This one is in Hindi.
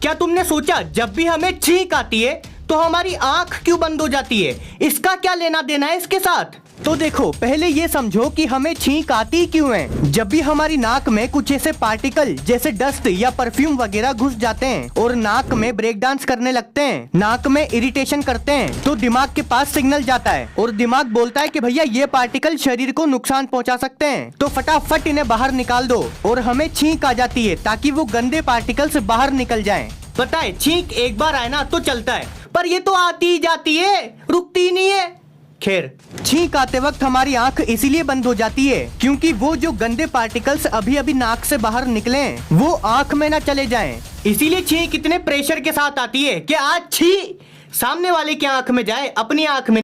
क्या तुमने सोचा जब भी हमें छींक आती है तो हमारी आंख क्यों बंद हो जाती है? इसका क्या लेना देना है इसके साथ? तो देखो, पहले ये समझो कि हमें छींक आती क्यों है। जब भी हमारी नाक में कुछ ऐसे पार्टिकल जैसे डस्ट या परफ्यूम वगैरह घुस जाते हैं और नाक में ब्रेक डांस करने लगते हैं, नाक में इरिटेशन करते हैं, तो दिमाग के पास सिग्नल जाता है और दिमाग बोलता है कि भैया ये पार्टिकल शरीर को नुकसान पहुंचा सकते हैं, तो फटाफट इन्हें बाहर निकाल दो। और हमें छींक आ जाती है ताकि वो गंदे पार्टिकल्स बाहर निकल जाएं। पता है, छींक एक बार आए ना तो चलता है, पर ये तो आती ही जाती है, रुकती नहीं है। खैर, छींक आते वक्त हमारी आंख इसीलिए बंद हो जाती है क्योंकि वो जो गंदे पार्टिकल्स अभी अभी नाक से बाहर निकले हैं वो आंख में ना चले जाएं। इसीलिए छींक इतने प्रेशर के साथ आती है कि आज छी सामने वाले की आंख में जाए, अपनी आंख में